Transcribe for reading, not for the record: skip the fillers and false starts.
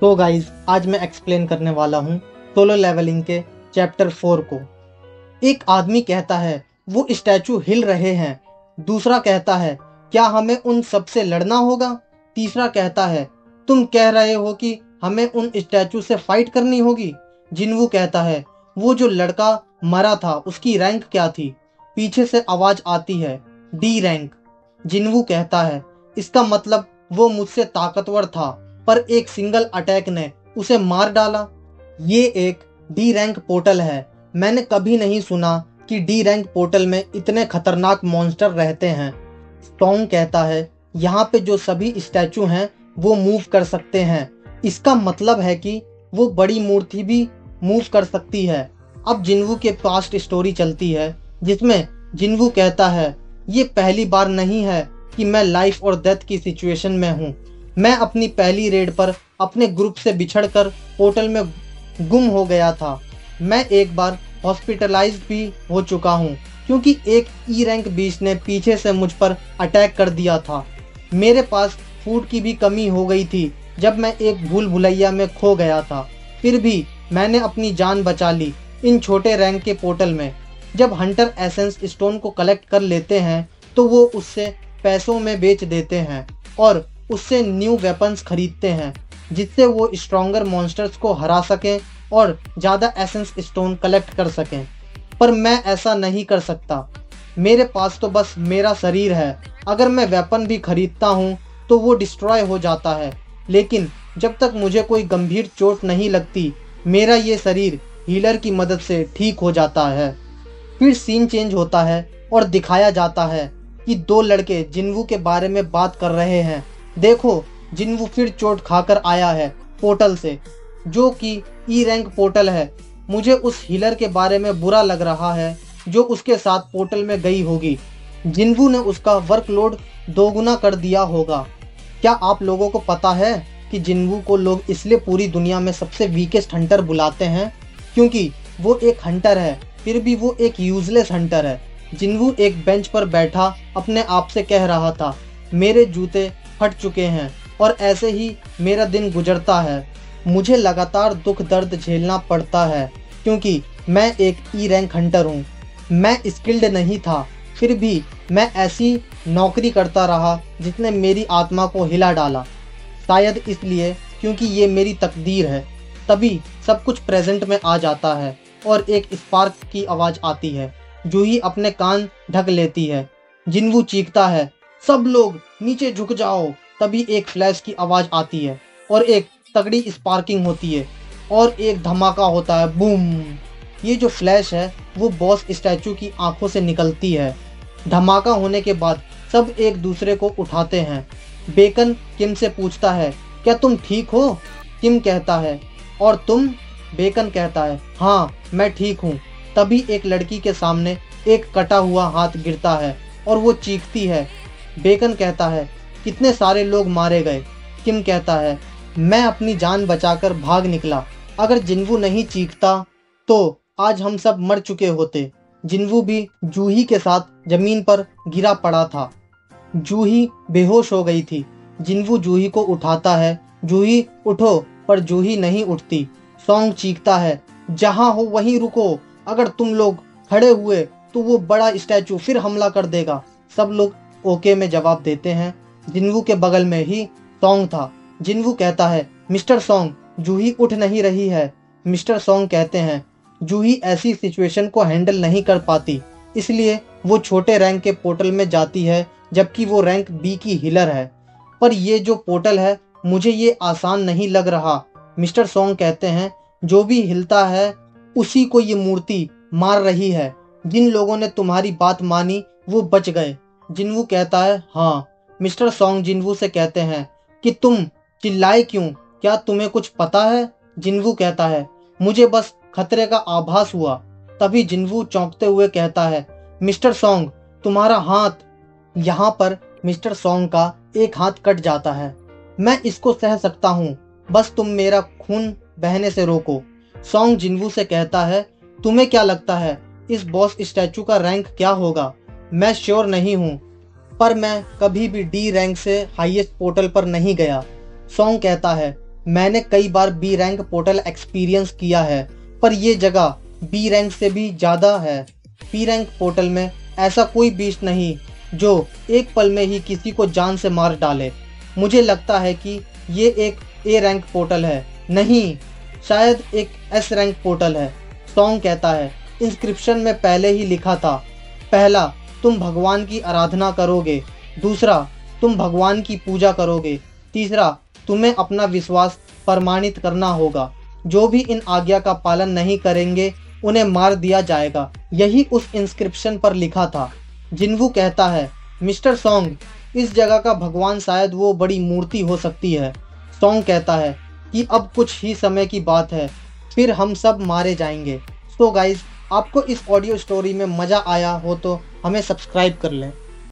तो गाइज आज मैं एक्सप्लेन करने वाला हूँ सोलो लेवलिंग के चैप्टर 4 को। एक आदमी कहता है वो स्टैचू हिल रहे हैं। दूसरा कहता है क्या हमें उन सब से लड़ना होगा। तीसरा कहता है तुम कह रहे हो कि हमें उन स्टैचू से फाइट करनी होगी। जिन्वू कहता है वो जो लड़का मरा था उसकी रैंक क्या थी। पीछे से आवाज आती है डी रैंक। जिन्वू कहता है इसका मतलब वो मुझसे ताकतवर था पर एक सिंगल अटैक ने उसे मार डाला। ये एक डी रैंक पोर्टल है। मैंने कभी नहीं सुना कि डी रैंक पोर्टल में इतने खतरनाक मॉन्स्टर रहते हैं। स्टोंग कहता है यहाँ पे जो सभी स्टैचू हैं वो मूव कर सकते हैं। इसका मतलब है कि वो बड़ी मूर्ति भी मूव कर सकती है। अब जिन्वू के पास्ट स्टोरी चलती है जिसमें जिन्वू कहता है ये पहली बार नहीं है कि मैं लाइफ और डेथ की सिचुएशन में हूँ। मैं अपनी पहली रेड पर अपने ग्रुप से बिछड़कर पोर्टल में गुम हो गया था। मैं एक बार हॉस्पिटलाइज्ड भी हो चुका हूँ क्योंकि एक ई रैंक बीस्ट ने पीछे से मुझ पर अटैक कर दिया था। मेरे पास फूड की भी कमी हो गई थी जब मैं एक भूल भुलैया में खो गया था। फिर भी मैंने अपनी जान बचा ली इन छोटे रैंक के पोर्टल में। जब हंटर एसेंस स्टोन को कलेक्ट कर लेते हैं तो वो उससे पैसों में बेच देते हैं और उससे न्यू वेपन्स खरीदते हैं जिससे वो स्ट्रॉन्गर मॉन्स्टर्स को हरा सकें और ज़्यादा एसेंस स्टोन कलेक्ट कर सकें। पर मैं ऐसा नहीं कर सकता। मेरे पास तो बस मेरा शरीर है। अगर मैं वेपन भी खरीदता हूँ तो वो डिस्ट्रॉय हो जाता है। लेकिन जब तक मुझे कोई गंभीर चोट नहीं लगती मेरा ये शरीर हीलर की मदद से ठीक हो जाता है। फिर सीन चेंज होता है और दिखाया जाता है कि दो लड़के जिन्वू के बारे में बात कर रहे हैं। देखो जिन्वू फिर चोट खाकर आया है पोर्टल से जो कि ई रैंक पोर्टल है। मुझे उस हीलर के बारे में बुरा लग रहा है जो उसके साथ पोर्टल में गई होगी। जिन्वू ने उसका वर्कलोड दोगुना कर दिया होगा। क्या आप लोगों को पता है कि जिन्वू को लोग इसलिए पूरी दुनिया में सबसे वीकेस्ट हंटर बुलाते हैं क्योंकि वो एक हंटर है फिर भी वो एक यूजलेस हंटर है। जिन्वू एक बेंच पर बैठा अपने आप से कह रहा था मेरे जूते फट चुके हैं और ऐसे ही मेरा दिन गुजरता है। मुझे लगातार दुख दर्द झेलना पड़ता है क्योंकि मैं एक ई रैंक हंटर हूँ। मैं स्किल्ड नहीं था फिर भी मैं ऐसी नौकरी करता रहा जिसने मेरी आत्मा को हिला डाला। शायद इसलिए क्योंकि ये मेरी तकदीर है। तभी सब कुछ प्रेजेंट में आ जाता है और एक स्पार्क की आवाज़ आती है। जूही अपने कान ढक लेती है। जिन्वू चीखता है सब लोग नीचे झुक जाओ। तभी एक फ्लैश की आवाज़ आती है और एक तगड़ी स्पार्किंग होती है और एक धमाका होता है बूम। ये जो फ्लैश है वो बॉस स्टैचू की आंखों से निकलती है। धमाका होने के बाद सब एक दूसरे को उठाते हैं। बेकन किम से पूछता है क्या तुम ठीक हो। किम कहता है और तुम। बेकन कहता है हाँ मैं ठीक हूँ। तभी एक लड़की के सामने एक कटा हुआ हाथ गिरता है और वो चीखती है। बेकन कहता है कितने सारे लोग मारे गए। किम कहता है मैं अपनी जान बचाकर भाग निकला। अगर जिन्वू नहीं चीखता तो आज हम सब मर चुके होते। जिन्वू भी जूही के साथ जमीन पर गिरा पड़ा था। जूही बेहोश हो गई थी। जिन्वू जूही को उठाता है। जूही उठो पर जूही नहीं उठती। सॉन्ग चीखता है जहां हो वहीं रुको। अगर तुम लोग खड़े हुए तो वो बड़ा स्टैचू फिर हमला कर देगा। सब लोग ओके में जवाब देते हैं। जिन्वू के बगल में ही सॉन्ग था। जिन्वू कहता है मिस्टर सॉन्ग जूही उठ नहीं रही है। मिस्टर सॉन्ग कहते हैं जूही ऐसी सिचुएशन को हैंडल नहीं कर पाती इसलिए वो छोटे रैंक के पोर्टल में जाती है जबकि वो रैंक बी की हीलर है। पर ये जो पोर्टल है मुझे ये आसान नहीं लग रहा। मिस्टर सॉन्ग कहते हैं जो भी हिलता है उसी को ये मूर्ति मार रही है। जिन लोगों ने तुम्हारी बात मानी वो बच गए। जिन्वू कहता है हाँ। मिस्टर सॉन्ग जिन्वू से कहते हैं कि तुम चिल्लाए क्यों, क्या तुम्हें कुछ पता है। जिन्वू कहता है मुझे बस खतरे का आभास हुआ। तभी जिन्वू चौंकते हुए कहता है मिस्टर सॉन्ग तुम्हारा हाथ। यहाँ पर मिस्टर सॉन्ग का एक हाथ कट जाता है। मैं इसको सह सकता हूँ बस तुम मेरा खून बहने से रोको। सॉन्ग जिन्वू से कहता है तुम्हें क्या लगता है इस बॉस स्टैचू का रैंक क्या होगा। मैं श्योर नहीं हूँ पर मैं कभी भी डी रैंक से हाईएस्ट पोर्टल पर नहीं गया। सॉन्ग कहता है मैंने कई बार बी रैंक पोर्टल एक्सपीरियंस किया है, पर ये जगह बी रैंक से भी ज़्यादा है। बी रैंक पोर्टल में ऐसा कोई बीस्ट नहीं जो एक पल में ही किसी को जान से मार डाले। मुझे लगता है कि ये एक ए रैंक पोर्टल है। नहीं, शायद एक एस रैंक पोर्टल है। सॉन्ग कहता है, इंस्क्रिप्शन में पहले ही लिखा था, पहला तुम भगवान की आराधना करोगे, दूसरा तुम भगवान की पूजा करोगे, तीसरा तुम्हें अपना विश्वास प्रमाणित करना होगा। जो भी इन आज्ञा का पालन नहीं करेंगे उन्हें मार दिया जाएगा। यही उस इंस्क्रिप्शन पर लिखा था। जिन्वू कहता है, मिस्टर सॉन्ग, इस जगह का भगवान शायद वो बड़ी मूर्ति हो सकती है। सॉन्ग कहता है कि अब कुछ ही समय की बात है, फिर हम सब मारे जाएंगे। सो गाइज, आपको इस ऑडियो स्टोरी में मज़ा आया हो तो हमें सब्सक्राइब कर लें।